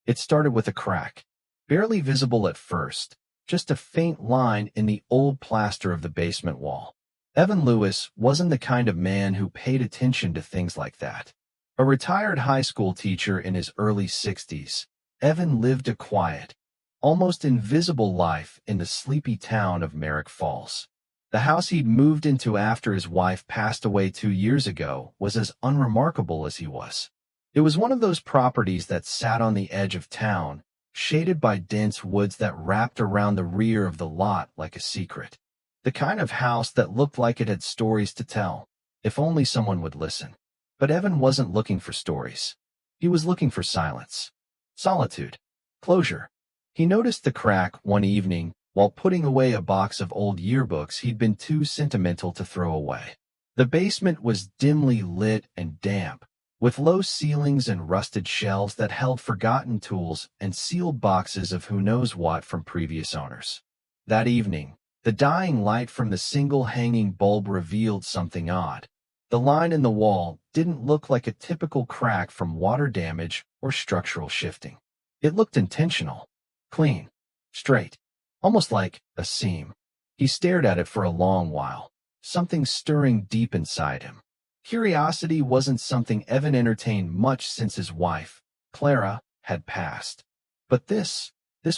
It started with a crack, barely visible at first, just a faint line in the old plaster of the basement wall. Evan Lewis wasn't the kind of man who paid attention to things like that. A retired high school teacher in his early 60s, Evan lived a quiet, almost invisible life in the sleepy town of Merrick Falls. The house he'd moved into after his wife passed away 2 years ago was as unremarkable as he was. It was one of those properties that sat on the edge of town, shaded by dense woods that wrapped around the rear of the lot like a secret. The kind of house that looked like it had stories to tell, if only someone would listen. But Evan wasn't looking for stories. He was looking for silence, solitude, closure. He noticed the crack one evening while putting away a box of old yearbooks he'd been too sentimental to throw away. The basement was dimly lit and damp, with low ceilings and rusted shelves that held forgotten tools and sealed boxes of who knows what from previous owners. That evening, the dying light from the single hanging bulb revealed something odd. The line in the wall didn't look like a typical crack from water damage or structural shifting. It looked intentional, clean, straight, almost like a seam. He stared at it for a long while, something stirring deep inside him. Curiosity wasn't something Evan entertained much since his wife, Clara, had passed. But this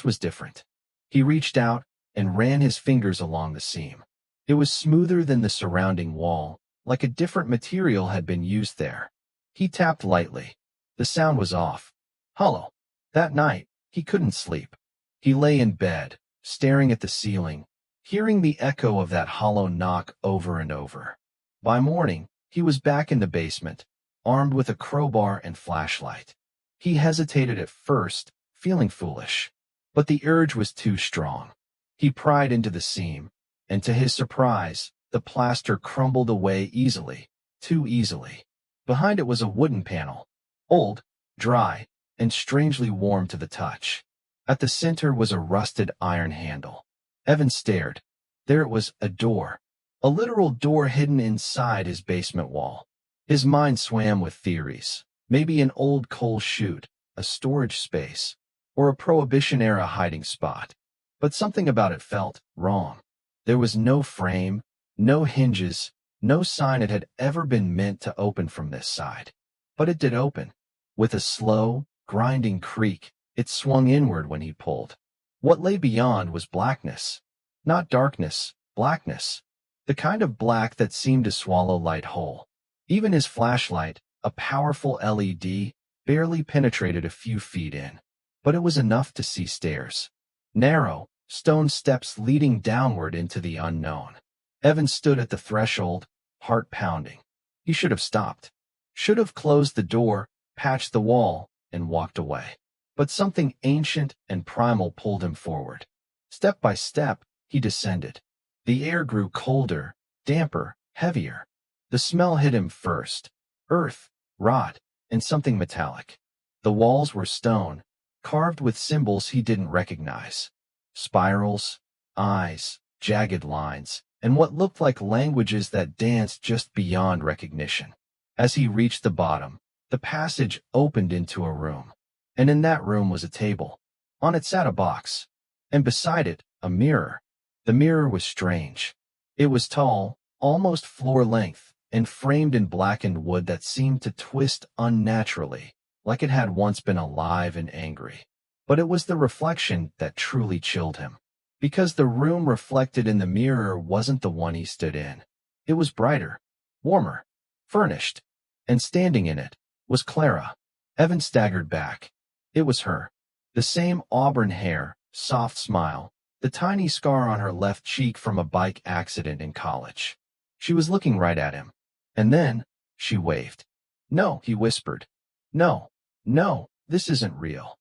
was different. He reached out and ran his fingers along the seam. It was smoother than the surrounding wall, like a different material had been used there. He tapped lightly. The sound was off, hollow. That night, he couldn't sleep. He lay in bed, staring at the ceiling, hearing the echo of that hollow knock over and over. By morning, he was back in the basement, armed with a crowbar and flashlight. He hesitated at first, feeling foolish. But the urge was too strong. He pried into the seam, and to his surprise, the plaster crumbled away easily, too easily. Behind it was a wooden panel, old, dry, and strangely warm to the touch. At the center was a rusted iron handle. Evan stared. There it was, a door. A literal door hidden inside his basement wall. His mind swam with theories. Maybe an old coal chute, a storage space, or a Prohibition-era hiding spot. But something about it felt wrong. There was no frame, no hinges, no sign it had ever been meant to open from this side. But it did open. With a slow, grinding creak, it swung inward when he pulled. What lay beyond was blackness. Not darkness, blackness. The kind of black that seemed to swallow light whole. Even his flashlight, a powerful LED, barely penetrated a few feet in. But it was enough to see stairs. Narrow, stone steps leading downward into the unknown. Evan stood at the threshold, heart pounding. He should have stopped. Should have closed the door, patched the wall, and walked away. But something ancient and primal pulled him forward. Step by step, he descended. The air grew colder, damper, heavier. The smell hit him first. Earth, rot, and something metallic. The walls were stone, carved with symbols he didn't recognize. Spirals, eyes, jagged lines, and what looked like languages that danced just beyond recognition. As he reached the bottom, the passage opened into a room. And in that room was a table. On it sat a box. And beside it, a mirror. The mirror was strange. It was tall, almost floor-length, and framed in blackened wood that seemed to twist unnaturally, like it had once been alive and angry. But it was the reflection that truly chilled him. Because the room reflected in the mirror wasn't the one he stood in. It was brighter, warmer, furnished. And standing in it was Clara. Evan staggered back. It was her. The same auburn hair, soft smile, the tiny scar on her left cheek from a bike accident in college. She was looking right at him. And then, she waved. "No," he whispered. "No, no, this isn't real."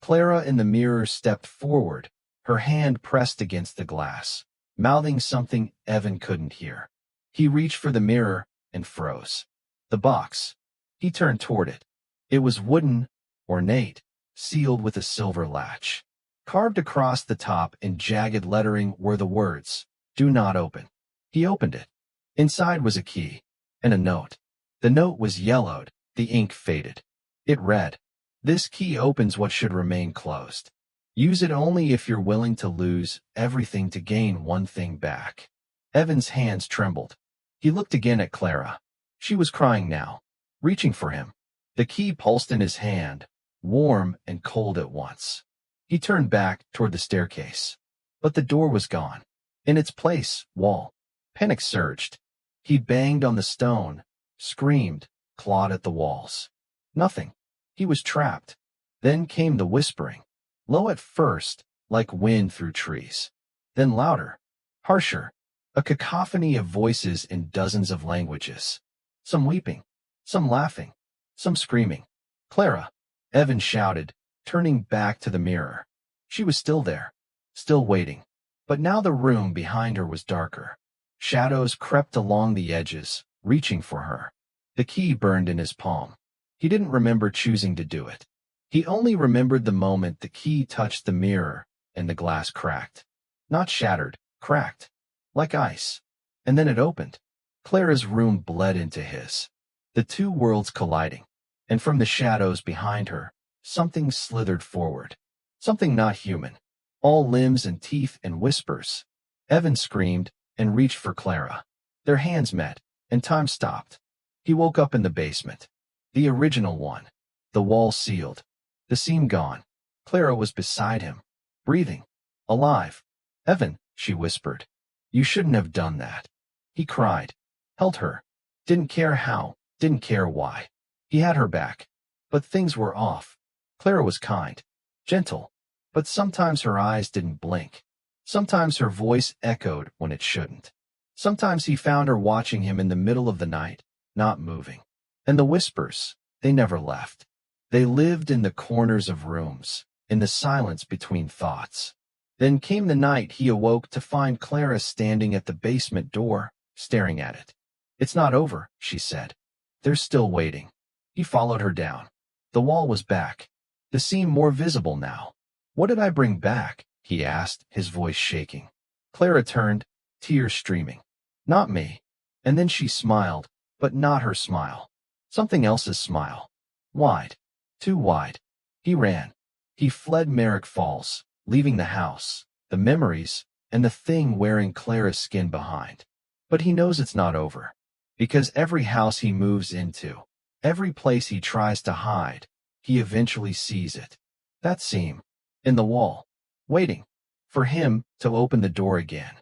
Clara in the mirror stepped forward, her hand pressed against the glass, mouthing something Evan couldn't hear. He reached for the mirror and froze. The box. He turned toward it. It was wooden, ornate, sealed with a silver latch. Carved across the top in jagged lettering were the words, "Do not open." He opened it. Inside was a key and a note. The note was yellowed, the ink faded. It read, This key opens what should remain closed. Use it only if you're willing to lose everything to gain one thing back. Evan's hands trembled. He looked again at Clara. She was crying now, reaching for him. The key pulsed in his hand, warm and cold at once. He turned back toward the staircase. But the door was gone. In its place, wall. Panic surged. He banged on the stone, screamed, clawed at the walls. Nothing. He was trapped. Then came the whispering. Low at first, like wind through trees. Then louder, harsher, a cacophony of voices in dozens of languages. Some weeping, some laughing, some screaming. Clara, Evan shouted, turning back to the mirror. She was still there, still waiting. But now the room behind her was darker. Shadows crept along the edges, reaching for her. The key burned in his palm. He didn't remember choosing to do it. He only remembered the moment the key touched the mirror and the glass cracked. Not shattered, cracked, like ice. And then it opened. Clara's room bled into his. The two worlds colliding. And from the shadows behind her, something slithered forward. Something not human. All limbs and teeth and whispers. Evan screamed and reached for Clara. Their hands met, and time stopped. He woke up in the basement. The original one. The wall sealed. The seam gone. Clara was beside him, breathing, alive. Evan, she whispered. You shouldn't have done that. He cried, held her. Didn't care how, didn't care why. He had her back. But things were off. Clara was kind, gentle, but sometimes her eyes didn't blink. Sometimes her voice echoed when it shouldn't. Sometimes he found her watching him in the middle of the night, not moving. And the whispers, they never left. They lived in the corners of rooms, in the silence between thoughts. Then came the night he awoke to find Clara standing at the basement door, staring at it. It's not over, she said. They're still waiting. He followed her down. The wall was back. The seam more visible now. What did I bring back? He asked, his voice shaking. Clara turned, tears streaming. Not me. And then she smiled, but not her smile. Something else's smile. Wide. Too wide. He ran. He fled Merrick Falls, leaving the house, the memories, and the thing wearing Clara's skin behind. But he knows it's not over. Because every house he moves into, every place he tries to hide, he eventually sees it. That seam. In the wall. Waiting. For him to open the door again.